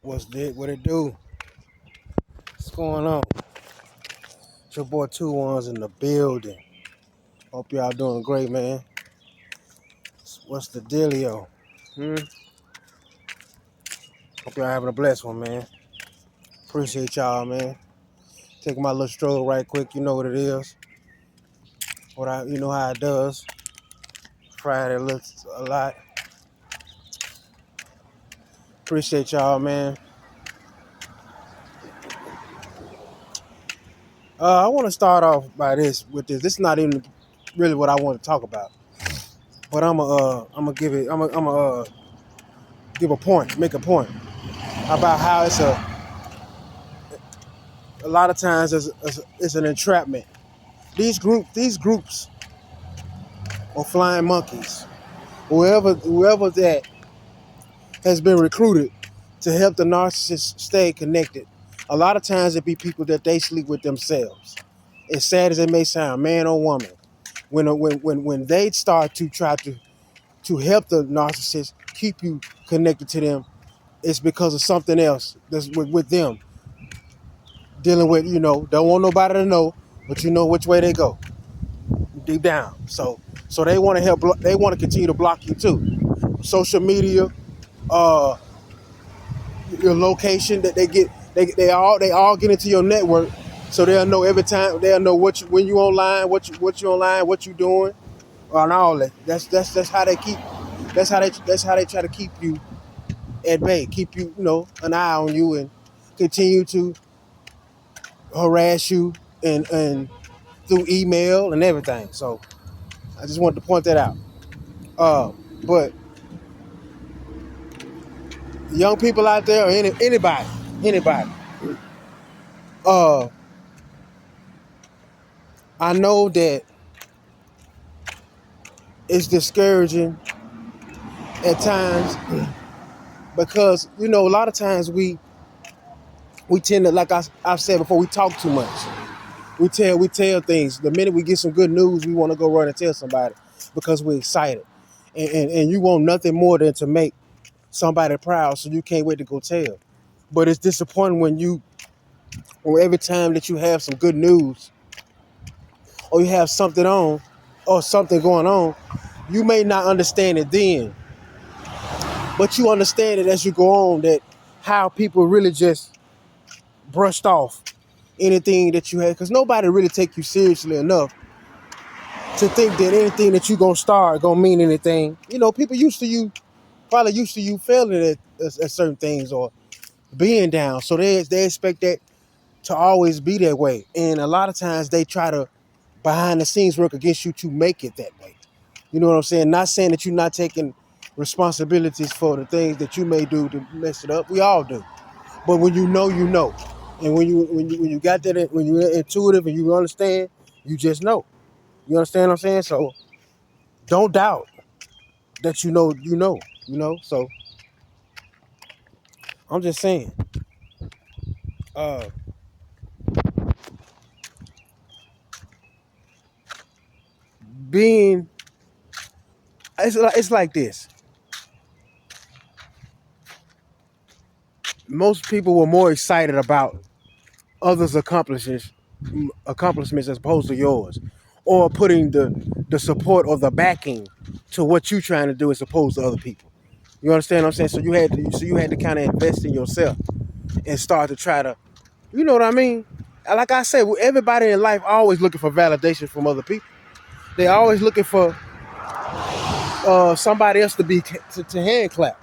What it do? What's going on? It's your boy Two Ones in the building. Hope y'all doing great, man. What's the dealio? Hope y'all having a blessed one, man. Appreciate y'all, man. Taking my little stroll right quick. You know what it is. You know how it does. Friday looks a lot. Appreciate y'all, man. I want to start off with this. This is not even really what I want to talk about, but I'm gonna give a point, make a point about how it's a lot of times it's an entrapment. These groups are flying monkeys. Whoever that has been recruited to help the narcissist stay connected. A lot of times it be people that they sleep with themselves. As sad as it may sound, man or woman, when they start to try to help the narcissist keep you connected to them, it's because of something else that's with them dealing with. Don't want nobody to know, but you know which way they go deep down. So they want to help. They want to continue to block you too. Social media, uh, your location that they get, they all get into your network, so they'll know every time. They'll know when you online, what you online, what you doing, and all that. That's how they keep. That's how they try to keep you at bay, keep you an eye on you, and continue to harass you and through email and everything. So I just wanted to point that out. But young people out there, or anybody. Uh, I know that it's discouraging at times because a lot of times we tend to, like I've said before, we talk too much. We tell things. The minute we get some good news, we want to go run and tell somebody because we're excited, and you want nothing more than to make somebody proud, so you can't wait to go tell. But it's disappointing or every time that you have some good news or you have something on or something going on, you may not understand it then, but you understand it as you go on, that how people really just brushed off anything that you had, because nobody really take you seriously enough to think that anything that you gonna start gonna mean anything. People probably used to you failing at certain things or being down, so they expect that to always be that way, and a lot of times they try to behind the scenes work against you to make it that way. You know what I'm saying? Not saying that you're not taking responsibilities for the things that you may do to mess it up. We all do. But when you know, you know. And when you got that, when you're intuitive and you understand, you just know. You understand what I'm saying? So don't doubt that So I'm just saying, uh, being it's like this. Most people were more excited about others' accomplishments as opposed to yours, or putting the support or the backing to what you're trying to do as opposed to other people. You understand what I'm saying? So you had to kind of invest in yourself and start to try to, you know what I mean? Like I said, everybody in life always looking for validation from other people. They always looking for somebody else to hand clap.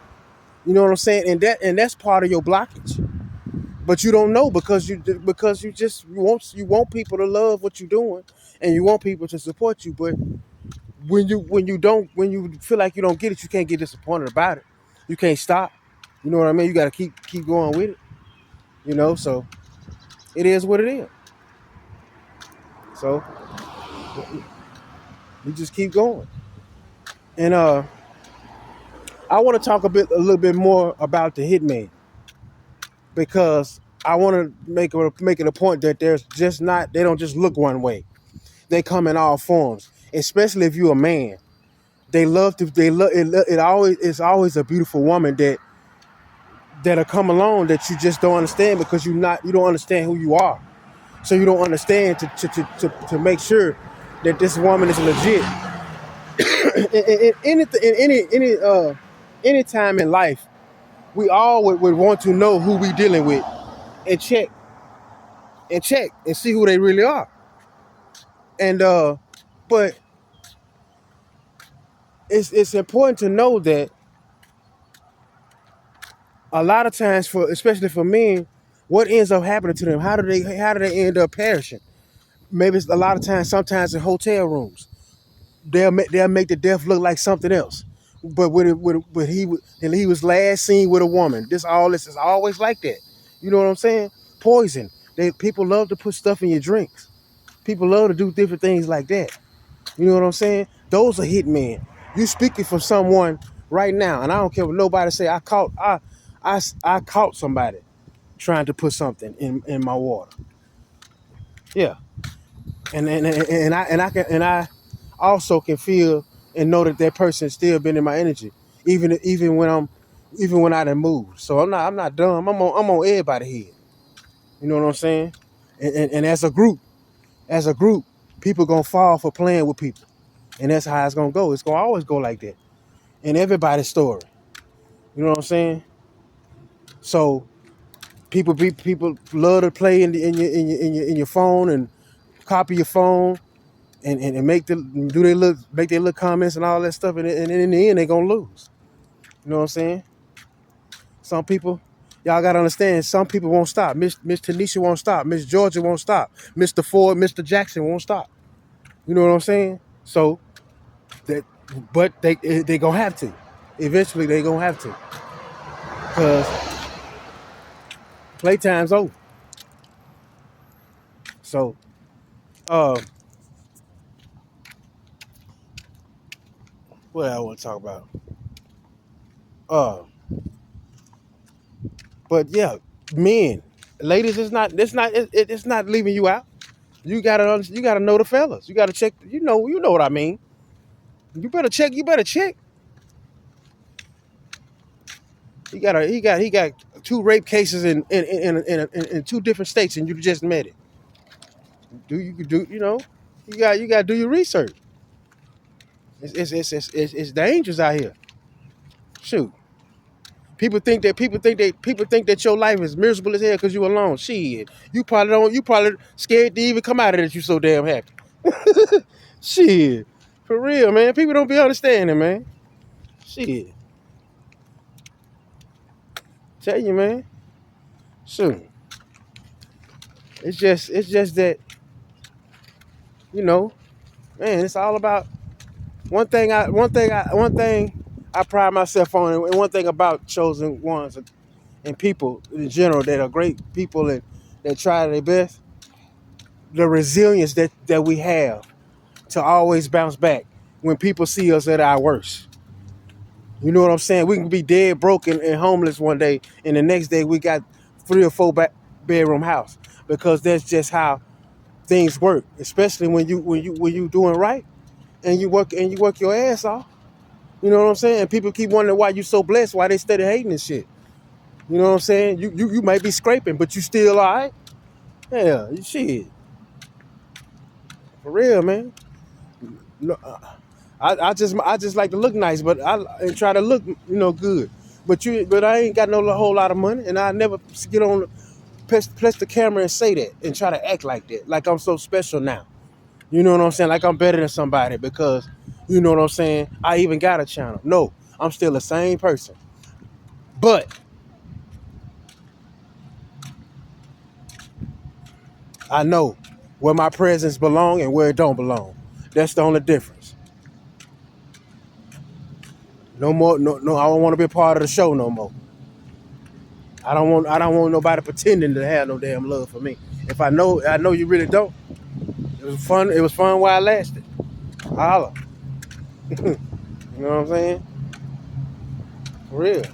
You know what I'm saying? And that's part of your blockage. But you don't know because you want people to love what you're doing, and you want people to support you. But when you feel like you don't get it, you can't get disappointed about it. You can't stop. You know what I mean? You got to keep going with it. So it is what it is. So you just keep going. And I want to talk a little bit more about the Hitman, because I want to make it a point that they don't just look one way. They come in all forms, especially if you're a man. They love it. It's always a beautiful woman that that'll come along that you just don't understand because you don't understand who you are. So you don't understand to make sure that this woman is legit. Any time in life, we all would want to know who we dealing with and check and see who they really are. And but it's important to know that a lot of times, for especially for men, what ends up happening to them? How do they end up perishing? Maybe it's a lot of times, sometimes in hotel rooms, they'll make the death look like something else. But when he was last seen with a woman, this is always like that. You know what I'm saying? Poison. People love to put stuff in your drinks. People love to do different things like that. You know what I'm saying? Those are hitmen. You speaking for someone right now, and I don't care what nobody say. I caught somebody trying to put something in my water. Yeah, and I also can feel and know that person still been in my energy, even when I done moved. So I'm not dumb. I'm on everybody's head. You know what I'm saying? And as a group, people gonna fall for playing with people, and that's how it's gonna go. It's gonna always go like that in everybody's story. You know what I'm saying? So people love to play in your phone and copy your phone and make their little comments and all that stuff, and in the end they gonna lose. You know what I'm saying? Some people, y'all gotta understand. Some people won't stop. Miss Tanisha won't stop. Miss Georgia won't stop. Mr. Ford, Mr. Jackson won't stop. You know what I'm saying? So that, but they gonna have to. Eventually they gonna have to, cause playtime's over. So, uh, what I want to talk about? Uh, but yeah, men, ladies, it's not leaving you out. You gotta know the fellas. You gotta check. You know what I mean. You better check. You better check. He got two rape cases in two different states, and you just met it. You got to do your research. It's dangerous out here. Shoot. People think that your life is miserable as hell because you alone. Shit. You probably scared to even come out of it. You so damn happy. Shit. For real, man. People don't be understanding, man. Shit. Tell you, man. Shoot. It's just that, you know, man, it's all about one thing I pride myself on, and one thing about chosen ones and people in general that are great people and that try their best, the resilience that we have to always bounce back when people see us at our worst. You know what I'm saying? We can be dead broke and homeless one day, and the next day we got 3 or 4 bedroom house, because that's just how things work. Especially when you doing right and you work your ass off. You know what I'm saying? And people keep wondering why you so blessed, why they steady hating this shit. You know what I'm saying? You might be scraping, but you still all right. Yeah, shit, for real, man. No, I just like to look nice, but and try to look good. But I ain't got no whole lot of money, and I never get on press the camera and say that and try to act like that, like I'm so special now. You know what I'm saying? Like I'm better than somebody because, you know what I'm saying, I even got a channel. No, I'm still the same person. But I know where my presence belong and where it don't belong. That's the only difference. No more, no, I don't want to be a part of the show no more. I don't want nobody pretending to have no damn love for me. If I know you really don't. It was fun while it lasted. Holla. You know what I'm saying? For real.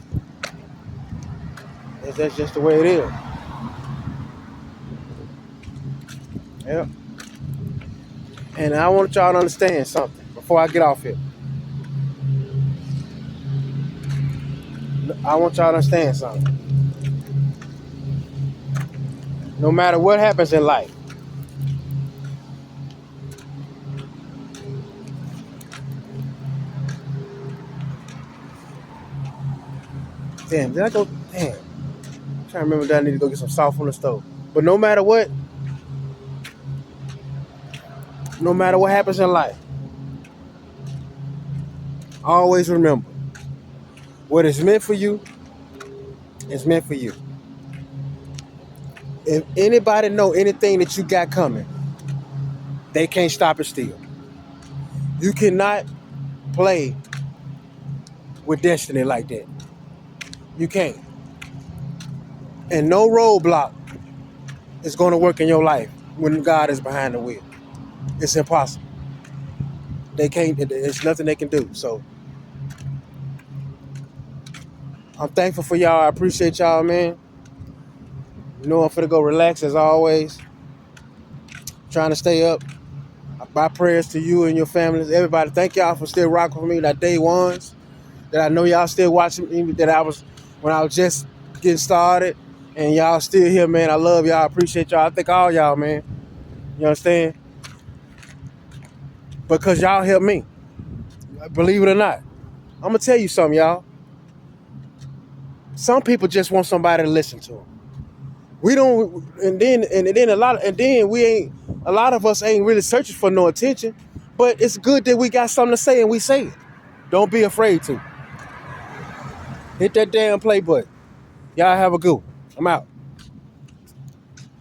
That's just the way it is. Yeah. And I want y'all to understand something before I get off here. I want y'all to understand something. No matter what happens in life, damn, did I go? Damn, I'm trying to remember that I need to go get some salt from the stove. But no matter what happens in life, always remember what is meant for you is meant for you. If anybody know anything that you got coming, they can't stop it still. You cannot play with destiny like that. You can't. And no roadblock is going to work in your life when God is behind the wheel. It's impossible. They can't. There's nothing they can do. So I'm thankful for y'all. I appreciate y'all, man. You know I'm finna go relax as always. Trying to stay up. My prayers to you and your families. Everybody, thank y'all for still rocking with me that day ones. That I know y'all still watching me. That I was when I was just getting started. And y'all still here, man. I love y'all. I appreciate y'all. I think all y'all, man. You understand? Because y'all help me. Believe it or not. I'm gonna tell you something, y'all. Some people just want somebody to listen to them. We don't, and then a lot of us ain't really searching for no attention. But it's good that we got something to say and we say it. Don't be afraid to. Hit that damn play button. Y'all have a good one. I'm out.